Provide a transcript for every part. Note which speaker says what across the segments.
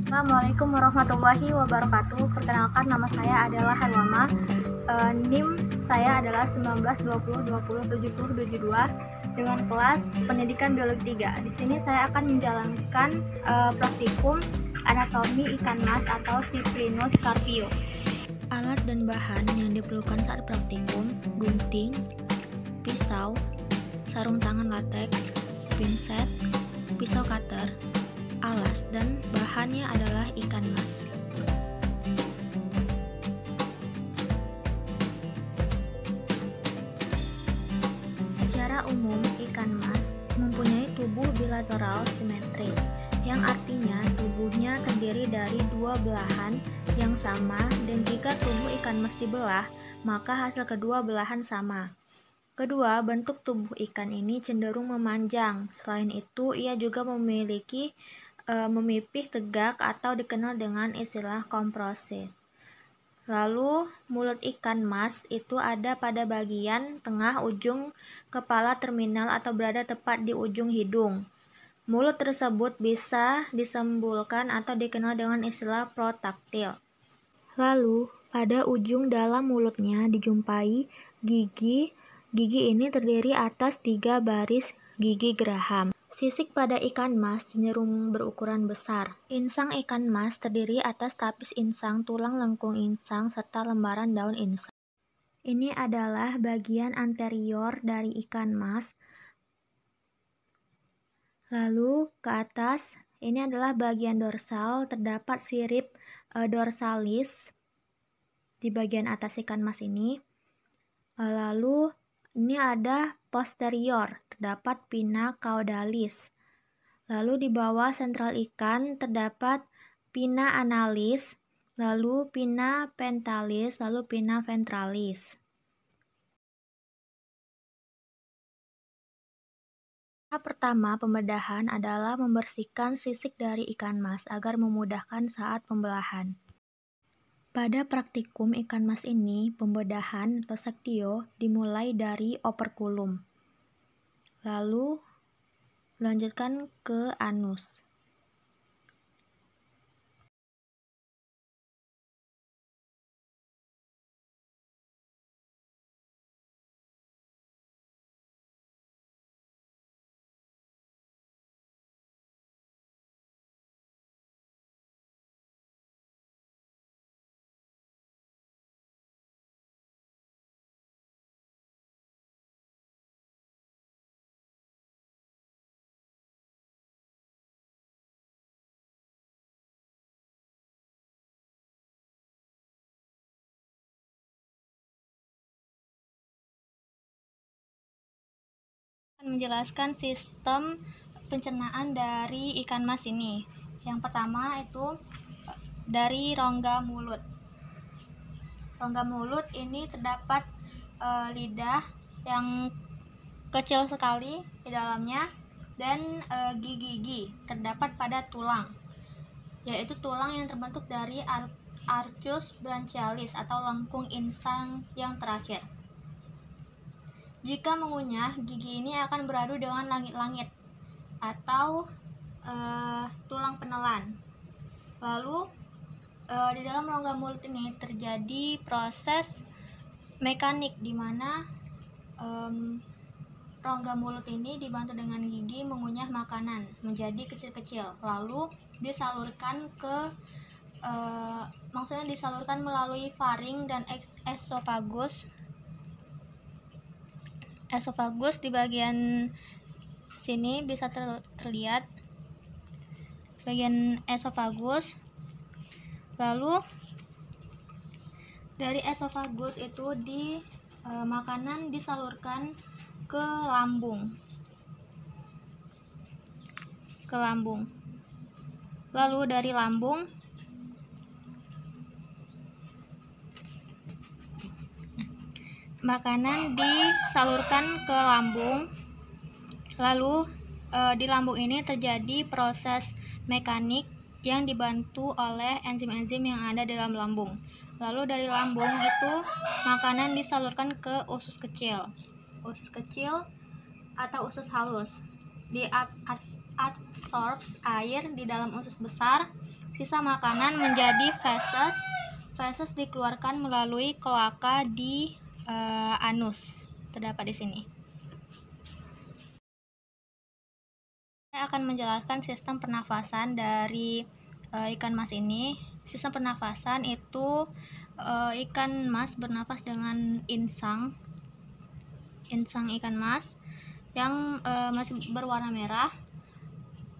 Speaker 1: Assalamualaikum warahmatullahi wabarakatuh. Perkenalkan, nama saya adalah Harwama. NIM saya adalah 1920207072 dengan kelas Pendidikan Biologi 3. Di sini saya akan menjalankan praktikum anatomi ikan mas atau Cyprinus carpio. Alat dan bahan yang diperlukan saat praktikum: gunting, pisau, sarung tangan latex, pinset, pisau cutter, alas, dan bahannya adalah ikan mas. Secara umum, ikan mas mempunyai tubuh bilateral simetris, yang artinya tubuhnya terdiri dari dua belahan yang sama, dan jika tubuh ikan mas dibelah, maka hasil kedua belahan sama. Kedua, bentuk tubuh ikan ini cenderung memanjang. Selain itu, ia juga memiliki memipih tegak atau dikenal dengan istilah komprosit. Lalu, mulut ikan mas itu ada pada bagian tengah ujung kepala terminal atau berada tepat di ujung hidung. Mulut tersebut bisa disembulkan atau dikenal dengan istilah protaktil. Lalu, pada ujung dalam mulutnya dijumpai gigi. Gigi ini terdiri atas 3 baris gigi geraham. Sisik pada ikan mas cenderung berukuran besar. Insang ikan mas terdiri atas tapis insang, tulang lengkung insang, serta lembaran daun insang. Ini adalah bagian anterior dari ikan mas. Lalu ke atas, ini adalah bagian dorsal, terdapat sirip dorsalis di bagian atas ikan mas ini. Lalu ini ada posterior, terdapat pinna caudalis. Lalu di bawah sentral ikan terdapat pinna analis, lalu pinna pentalis, lalu pinna ventralis. Tahap pertama pembedahan adalah membersihkan sisik dari ikan mas agar memudahkan saat pembelahan. Pada praktikum ikan mas ini, pembedahan atau sektio dimulai dari operkulum. Lalu lanjutkan ke anus. Menjelaskan sistem pencernaan dari ikan mas ini. Yang pertama itu dari rongga mulut. Rongga mulut ini terdapat lidah yang kecil sekali di dalamnya, dan gigi-gigi terdapat pada tulang, yaitu tulang yang terbentuk dari arcus branchialis atau lengkung insang yang terakhir. Jika mengunyah, gigi ini akan beradu dengan langit-langit atau tulang penelan. Lalu di dalam rongga mulut ini terjadi proses mekanik di mana rongga mulut ini dibantu dengan gigi mengunyah makanan menjadi kecil-kecil, lalu disalurkan ke disalurkan melalui faring dan esofagus. Esofagus di bagian sini bisa terlihat bagian esofagus. Lalu dari esofagus itu makanan disalurkan ke lambung. Lalu dari lambung makanan disalurkan ke lambung. Lalu di lambung ini terjadi proses mekanik yang dibantu oleh enzim-enzim yang ada dalam lambung. Lalu dari lambung itu makanan disalurkan ke usus kecil. Usus kecil atau usus halus diabsorbs air di dalam usus besar, Sisa makanan menjadi feses. Feses dikeluarkan melalui kloaka di anus. Terdapat di sini. Saya akan menjelaskan sistem pernafasan dari ikan mas ini. Sistem pernafasan itu ikan mas bernafas dengan insang ikan mas yang masih berwarna merah.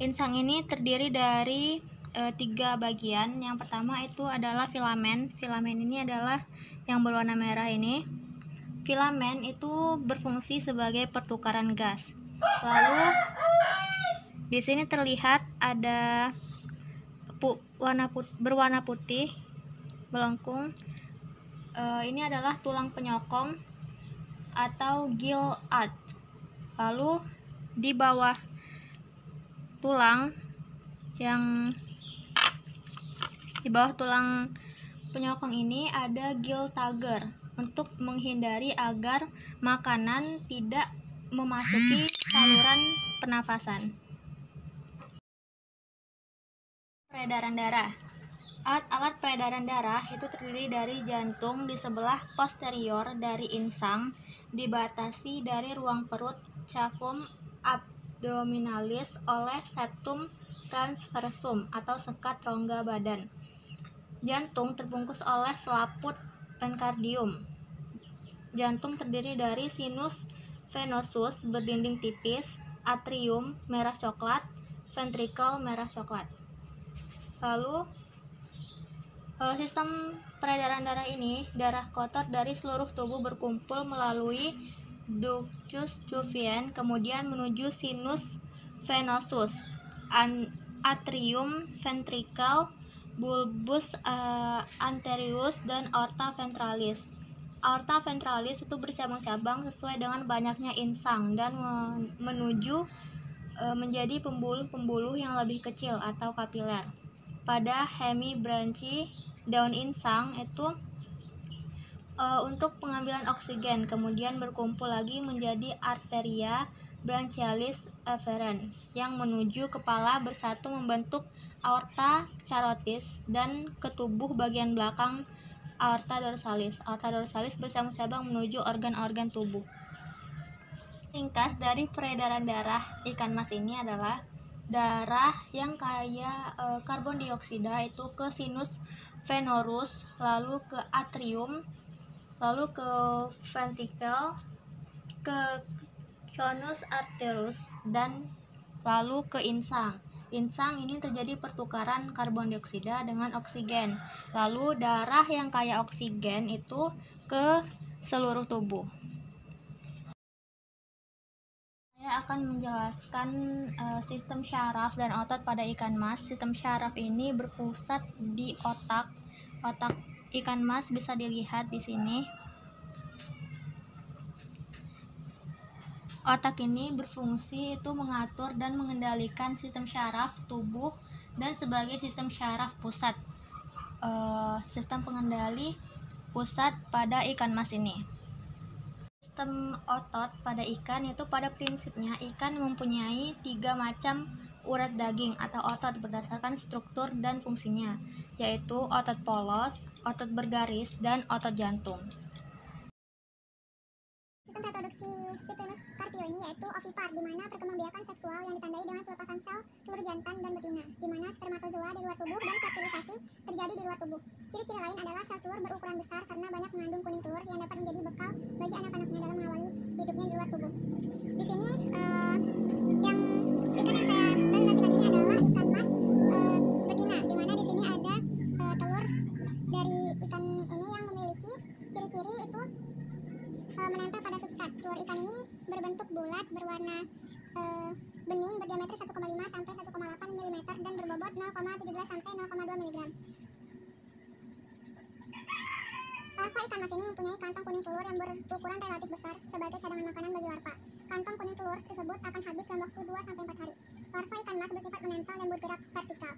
Speaker 1: Insang ini terdiri dari 3 bagian. Yang pertama itu adalah filamen. Filamen ini adalah yang berwarna merah ini. Filamen itu berfungsi sebagai pertukaran gas. Lalu di sini terlihat ada berwarna putih melengkung. Ini adalah tulang penyokong atau gill arch. Lalu di bawah tulang penyokong ini ada gill tiger untuk menghindari agar makanan tidak memasuki saluran pernafasan. Peredaran darah. Alat peredaran darah itu terdiri dari jantung di sebelah posterior dari insang, dibatasi dari ruang perut cavum abdominalis oleh septum transversum atau sekat rongga badan. Jantung terbungkus oleh selaput enkardium. Jantung terdiri dari sinus venosus berdinding tipis, atrium merah coklat, ventricle merah coklat. Lalu sistem peredaran darah ini, darah kotor dari seluruh tubuh berkumpul melalui ductus Jouvien, kemudian menuju sinus venosus, atrium, ventricle, bulbus anterius, dan aorta ventralis. Aorta ventralis itu bercabang-cabang sesuai dengan banyaknya insang dan menuju menjadi pembuluh-pembuluh yang lebih kecil atau kapiler. Pada hemibranchi, daun insang itu untuk pengambilan oksigen, kemudian berkumpul lagi menjadi arteria branchialis efferent yang menuju kepala bersatu membentuk aorta carotis dan ke tubuh bagian belakang aorta dorsalis. Aorta dorsalis bercabang-cabang menuju organ-organ tubuh. Ringkas dari peredaran darah ikan mas ini adalah darah yang kaya karbon dioksida itu ke sinus venorus, lalu ke atrium, lalu ke ventricle, ke conus arterus, dan lalu ke insang. Insang ini terjadi pertukaran karbon dioksida dengan oksigen. Lalu darah yang kaya oksigen itu ke seluruh tubuh. Saya akan menjelaskan sistem syaraf dan otot pada ikan mas. Sistem syaraf ini berpusat di otak. Otak ikan mas bisa dilihat di sini. Otak ini berfungsi itu mengatur dan mengendalikan sistem syaraf tubuh dan sebagai sistem syaraf pusat. Sistem pengendali pusat pada ikan mas ini. Sistem otot pada ikan itu pada prinsipnya ikan mempunyai 3 macam urat daging atau otot berdasarkan struktur dan fungsinya, yaitu otot polos, otot bergaris, dan otot jantung.
Speaker 2: Sistem reproduksi Cyprinus carpio ini yaitu ovipar, di mana perkembangbiakan seksual yang ditandai dengan pelepasan sel telur jantan dan betina, di mana spermatozoa di luar tubuh dan fertilisasi terjadi di luar tubuh. Ciri-ciri lain adalah sel telur berukuran besar karena banyak mengandung kuning telur yang dapat menjadi bekal bagi anak-anaknya dalam mengawali hidupnya di luar tubuh. Di sini yang ikan yang saya presentasikan ini adalah ikan mas betina, di mana di sini ada telur dari ikan ini yang memiliki ciri-ciri itu menempel pada substrat. Telur ikan ini berbentuk bulat, berwarna bening, berdiameter 1,5 sampai 1,8 mm dan berbobot 0,17 sampai 0,2 mg. Larva ikan mas ini mempunyai kantong kuning telur yang berukuran relatif besar sebagai cadangan makanan bagi larva. Kantong kuning telur tersebut akan habis dalam waktu 2 sampai 4 hari. Larva ikan mas bersifat menempel dan bergerak vertikal.